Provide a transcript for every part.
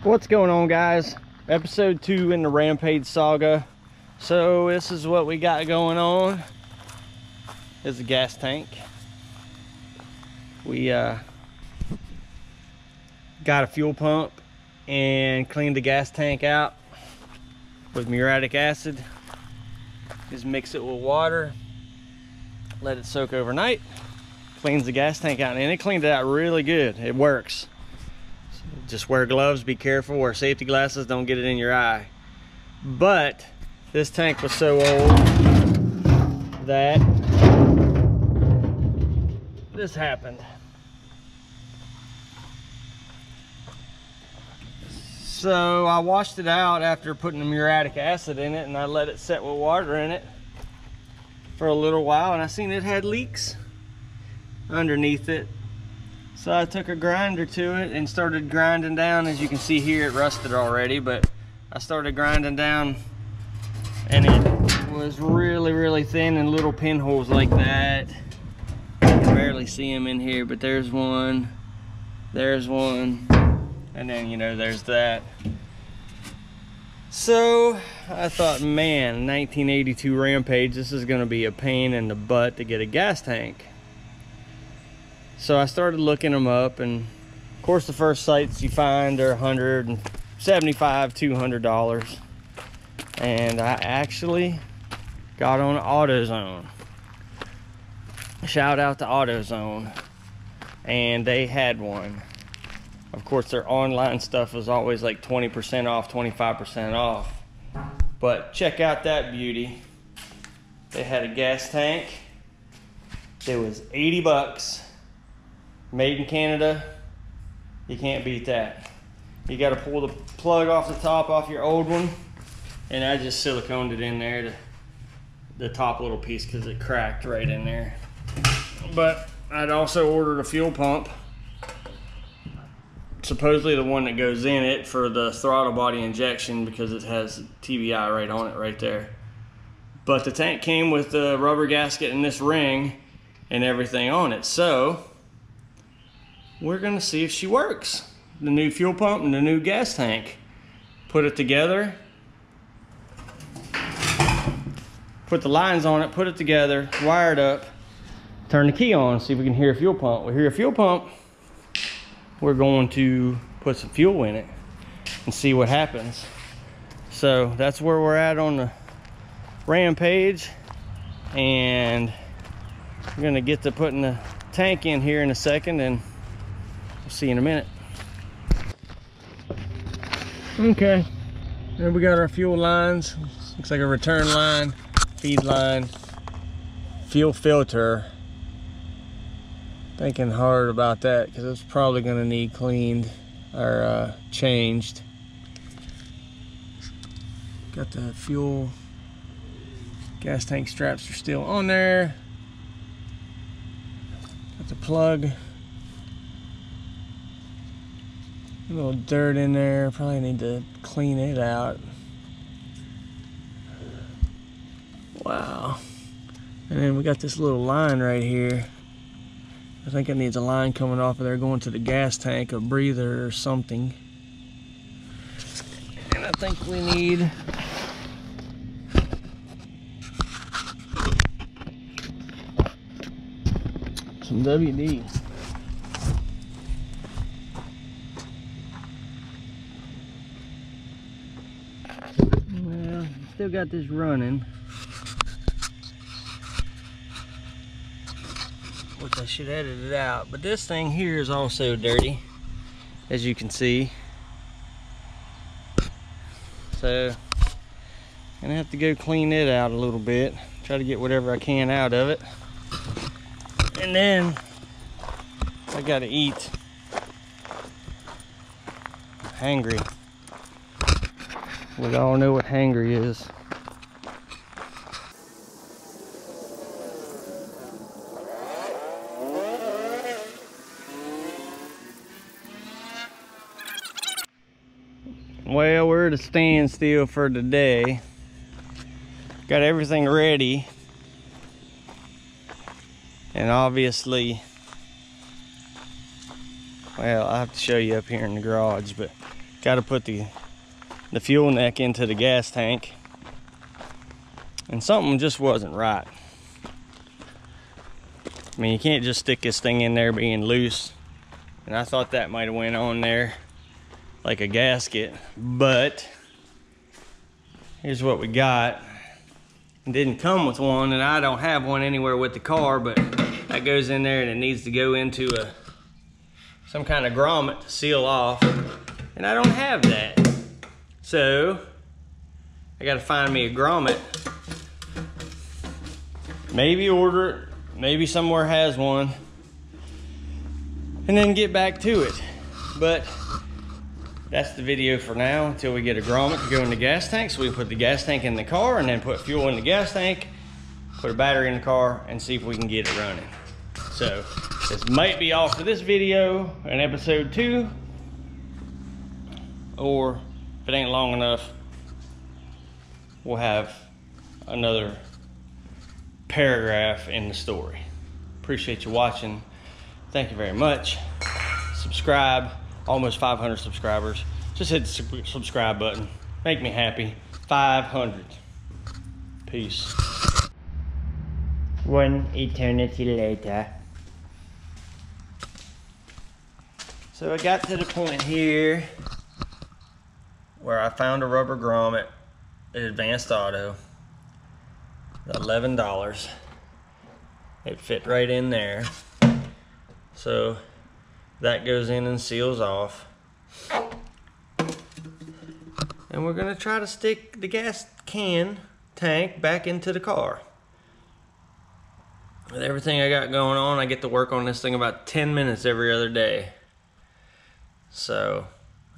What's going on, guys? Episode 2 in the Rampage saga. So this is what we got going on. This is a gas tank. We got a fuel pump and cleaned the gas tank out with muriatic acid. Just mix it with water, let it soak overnight, cleans the gas tank out, and it cleaned it out really good. It works. Just wear gloves, be careful, wear safety glasses, don't get it in your eye. But this tank was so old that this happened. So I washed it out after putting the muriatic acid in it, and I let it set with water in it for a little while, and I seen it had leaks underneath it. So I took a grinder to it and started grinding down. As you can see here, it rusted already, but I started grinding down, and it was really thin and little pinholes like that. You can barely see them in here, but there's one, and then, you know, there's that. So I thought, man, 1982 Rampage, this is gonna be a pain in the butt to get a gas tank. So I started looking them up, and of course the first sites you find are $175, $200. And I actually got on AutoZone. Shout out to AutoZone. And they had one. Of course their online stuff was always like 20% off, 25% off. But check out that beauty. They had a gas tank. It was 80 bucks. Made in Canada. You can't beat that. You got to pull the plug off the top off your old one, and I just siliconed it in there, to the top little piece, because it cracked right in there. But I'd also ordered a fuel pump, supposedly the one that goes in it for the throttle body injection, because it has TBI right on it right there. But the tank came with the rubber gasket and this ring and everything on it. So we're gonna see if she works. The new fuel pump and the new gas tank. Put it together. Put the lines on it, put it together, wire it up, turn the key on, see if we can hear a fuel pump. We hear a fuel pump, we're going to put some fuel in it and see what happens. So that's where we're at on the Rampage, and we're gonna get to putting the tank in here in a second, and we'll see you in a minute. Okay, there we got our fuel lines. Looks like a return line, feed line, fuel filter. Thinking hard about that, because it's probably gonna need cleaned or changed. Got the fuel gas tank straps are still on there. Got the plug. A little dirt in there, probably need to clean it out. Wow. And then we got this little line right here. I think it needs a line coming off of there going to the gas tank, a breather or something. And I think we need some WD. Well, still got this running, which I should edit it out, but this thing here is also dirty, as you can see. So I'm gonna have to go clean it out a little bit, try to get whatever I can out of it, and then I gotta eat. Hangry. We all know what hangry is. Well, we're at a standstill for today. Got everything ready. And obviously, well, I'll have to show you up here in the garage, but got to put the fuel neck into the gas tank, and something just wasn't right. I mean, you can't just stick this thing in there being loose, and I thought that might have went on there like a gasket, but here's what we got. It didn't come with one, and I don't have one anywhere with the car, but that goes in there and it needs to go into some kind of grommet to seal off, and I don't have that. So I gotta find me a grommet, maybe order it, maybe somewhere has one, and then get back to it. But that's the video for now until we get a grommet to go in the gas tank, so we can put the gas tank in the car and then put fuel in the gas tank, put a battery in the car, and see if we can get it running. So this might be all for this video in episode 2, or if it ain't long enough, we'll have another paragraph in the story. Appreciate you watching. Thank you very much. Subscribe. Almost 500 subscribers. Just hit the subscribe button. Make me happy. 500. Peace. One eternity later. So I got to the point here where I found a rubber grommet at Advanced Auto. $11. It fit right in there. So that goes in and seals off. And we're gonna try to stick the gas can tank back into the car. With everything I got going on, I get to work on this thing about 10 minutes every other day. So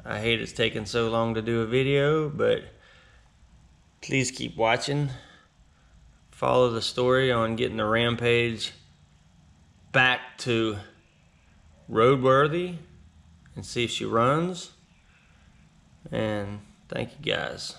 I hate it's taking so long to do a video, but please keep watching. Follow the story on getting the Rampage back to roadworthy and see if she runs. And thank you guys.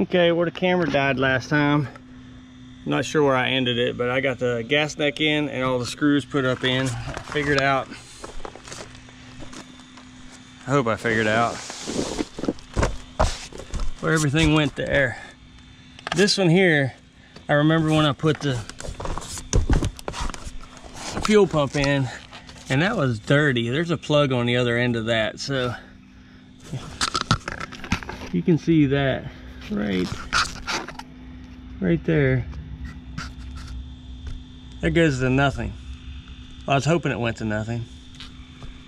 Okay, where the camera died last time. I'm not sure where I ended it, but I got the gas neck in and all the screws put up in. I figured out. I hope I figured out where everything went there. This one here, I remember when I put the fuel pump in, and that was dirty. There's a plug on the other end of that, so you can see that right there. That goes to nothing. Well, I was hoping it went to nothing,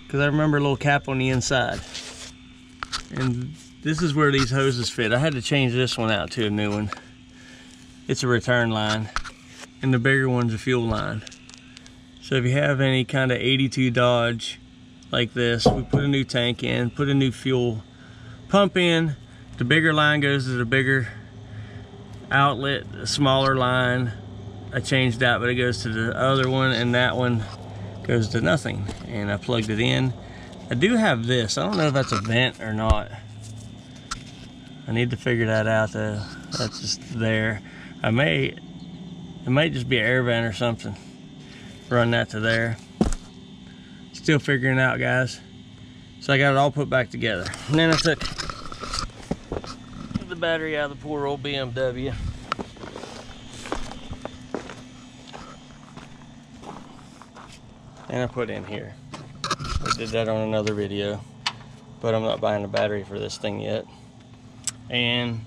because I remember a little cap on the inside. And this is where these hoses fit. I had to change this one out to a new one. It's a return line, and the bigger one's a fuel line. So if you have any kind of 82 Dodge like this, we put a new tank in, put a new fuel pump in. The bigger line goes to the bigger outlet, the smaller line, I changed that, but it goes to the other one, and that one goes to nothing. And I plugged it in. I do have this. I don't know if that's a vent or not. I need to figure that out though. That's just there. It might just be an air vent or something. Run that to there. Still figuring it out, guys. So I got it all put back together. And then I took the battery out of the poor old BMW. And I put in here. I did that on another video, but I'm not buying a battery for this thing yet. And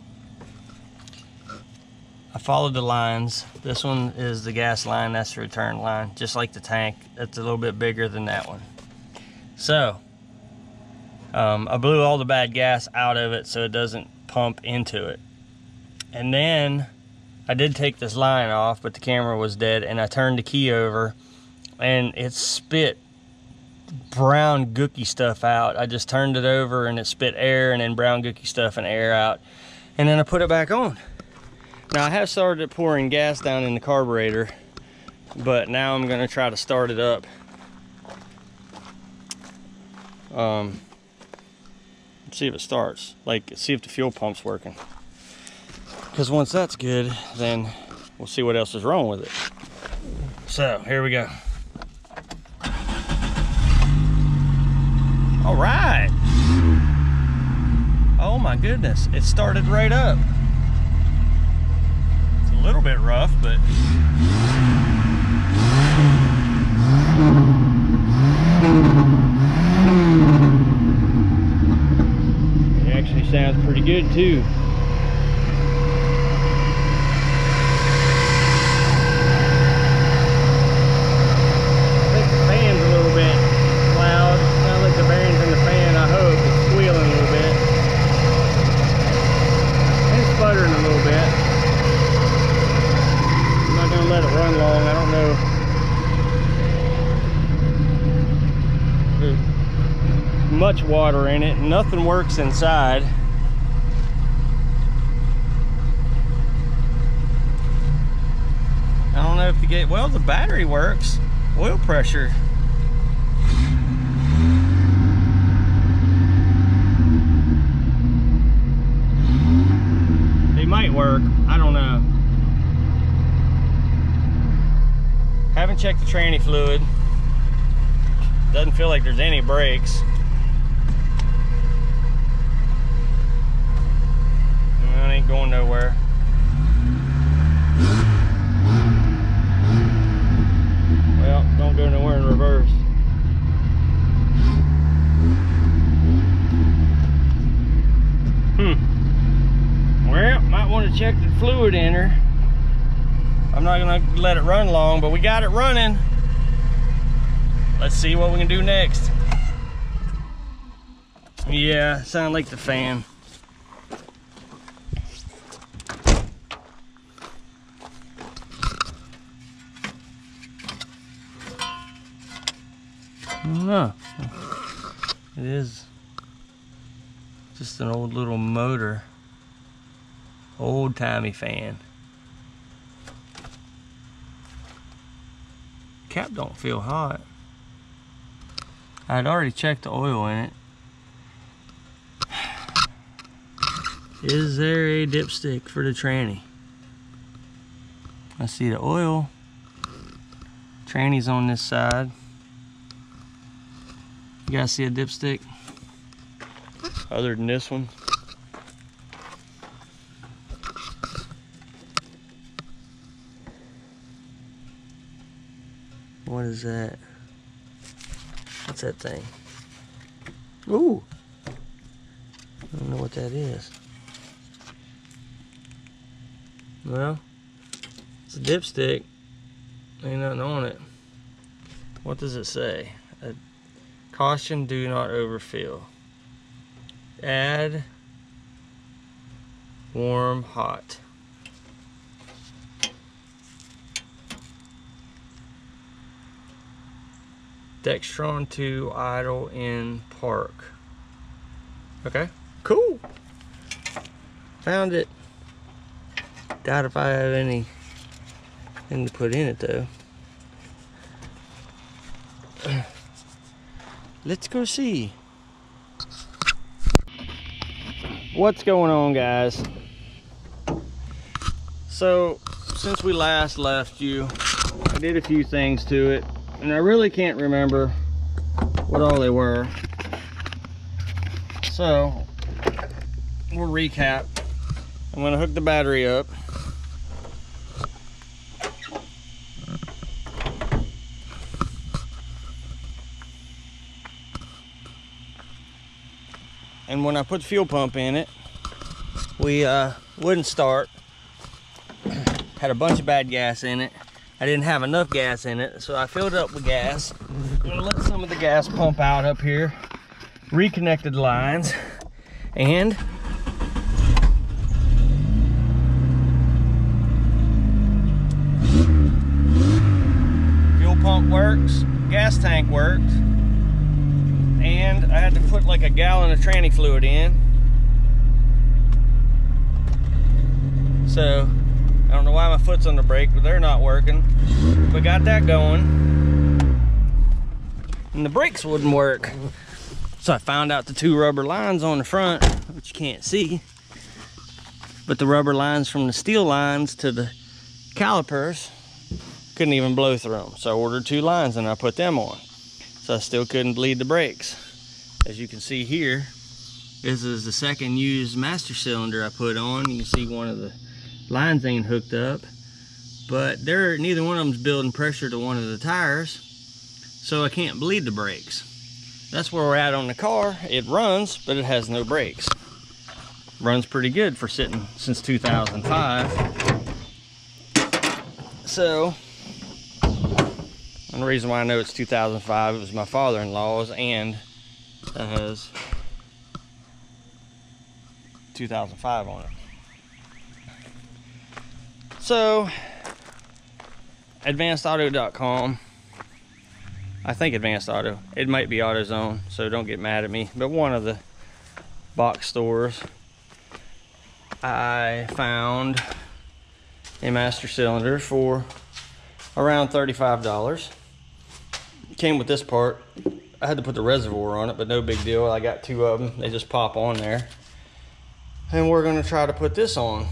I followed the lines. This one is the gas line, that's the return line, just like the tank. That's a little bit bigger than that one. So I blew all the bad gas out of it so it doesn't pump into it. And then I did take this line off, but the camera was dead, and I turned the key over and it spit brown gooky stuff out. I just turned it over and it spit air and then brown gooky stuff and air out. And then I put it back on. Now I have started pouring gas down in the carburetor, but now I'm gonna try to start it up. See if it starts, like see if the fuel pump's working. Because once that's good, then we'll see what else is wrong with it. So here we go. All right. Oh my goodness, it started right up. It's a little bit rough, but it actually sounds pretty good too. Much water in it, nothing works inside. I don't know if the gate, well, the battery works. Oil pressure. They might work, I don't know. Haven't checked the tranny fluid. Doesn't feel like there's any brakes. It ain't going nowhere. Well, don't go nowhere in reverse. Well, might want to check the fluid in her. I'm not gonna let it run long, but we got it running. Let's see what we can do next. Yeah, sound like the fan. I don't know. It is just an old little motor. Old-timey fan. Cap don't feel hot. I'd already checked the oil in it. Is there a dipstick for the tranny? I see the oil. Tranny's on this side. You guys see a dipstick? Other than this one? What is that? What's that thing? Ooh! I don't know what that is. Well, it's a dipstick. Ain't nothing on it. What does it say? Caution, do not overfill. Add warm, hot. Dextron to idle in park. Okay, cool. Found it. Doubt if I have anything to put in it though. Let's go see. What's going on, guys? So, since we last left you, I did a few things to it, and I really can't remember what all they were. So, we'll recap. I'm gonna hook the battery up. And when I put the fuel pump in it, we wouldn't start. Had a bunch of bad gas in it. I didn't have enough gas in it, so I filled it up with gas. I'm gonna let some of the gas pump out up here. Reconnected lines, and fuel pump works, gas tank worked. And I had to put like a gallon of tranny fluid in. So, I don't know why my foot's on the brake, but they're not working. We got that going. And the brakes wouldn't work. So I found out the two rubber lines on the front, which you can't see. But the rubber lines from the steel lines to the calipers couldn't even blow through them. So I ordered two lines and I put them on. So I still couldn't bleed the brakes. As you can see here, this is the second used master cylinder I put on. You can see one of the lines ain't hooked up, but neither one of them's building pressure to one of the tires, so I can't bleed the brakes. That's where we're at on the car. It runs, but it has no brakes. Runs pretty good for sitting since 2005. So, and the reason why I know it's 2005, it was my father-in-law's, and that has 2005 on it. So, advancedauto.com. I think Advanced Auto. It might be AutoZone, so don't get mad at me. But one of the box stores, I found a master cylinder for around $35. Came with this part. I had to put the reservoir on it, but no big deal. I got two of them. They just pop on there. And we're going to try to put this on.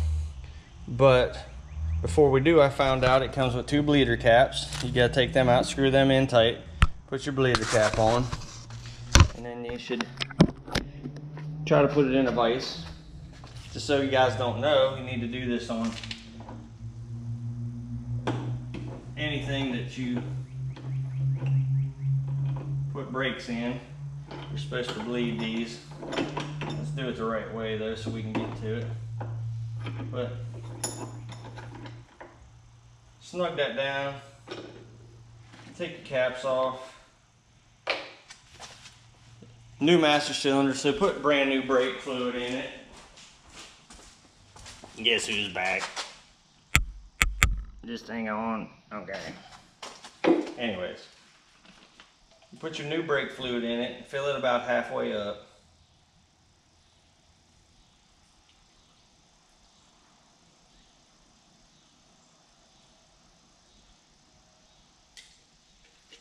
But before we do, I found out it comes with two bleeder caps. You got to take them out, screw them in tight, put your bleeder cap on, and then you should try to put it in a vise. Just so you guys don't know, you need to do this on anything that you put brakes in. You're supposed to bleed these. Let's do it the right way though, so we can get to it. But snug that down. Take the caps off. New master cylinder, so put brand new brake fluid in it. Guess who's back? Just hang on. Okay. Anyways. You put your new brake fluid in it, fill it about halfway up.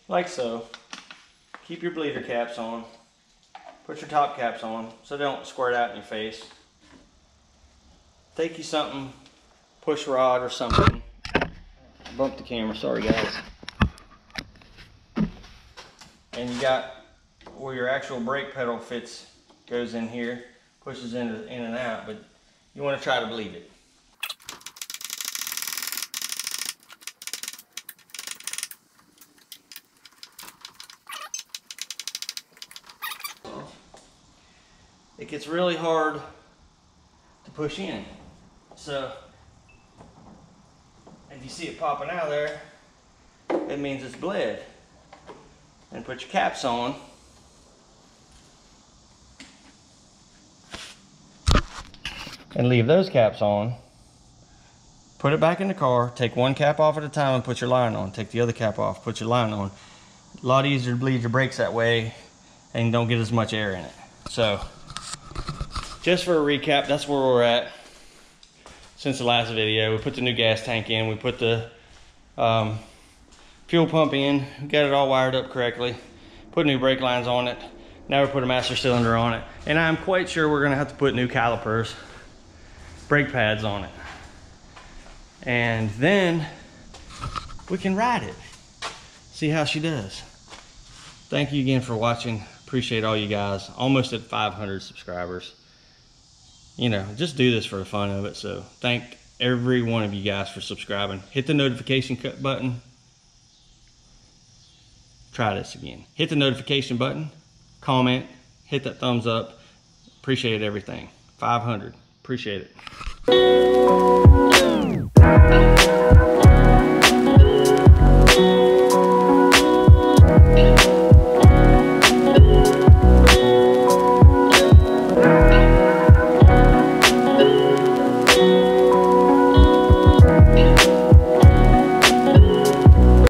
Like so. Keep your bleeder caps on. Put your top caps on so they don't squirt out in your face. take you something, push rod or something. Bumped the camera, sorry guys. And you got where your actual brake pedal fits, goes in here, pushes in and out, but you want to try to bleed it. It gets really hard to push in. So if you see it popping out of there, it means it's bled. And put your caps on. And leave those caps on. Put it back in the car, take one cap off at a time and put your line on. Take the other cap off, put your line on. A lot easier to bleed your brakes that way and don't get as much air in it. So, just for a recap, that's where we're at since the last video. We put the new gas tank in, we put the fuel pump in, got it all wired up correctly, put new brake lines on it. Now we put a master cylinder on it. And I'm quite sure we're gonna have to put new calipers, brake pads on it. And then we can ride it. See how she does. Thank you again for watching. Appreciate all you guys. Almost at 500 subscribers. You know, just do this for the fun of it. So thank every one of you guys for subscribing. Hit the notification button. Try this again. Hit the notification button, comment, hit that thumbs up. Appreciate everything. 500. Appreciate it.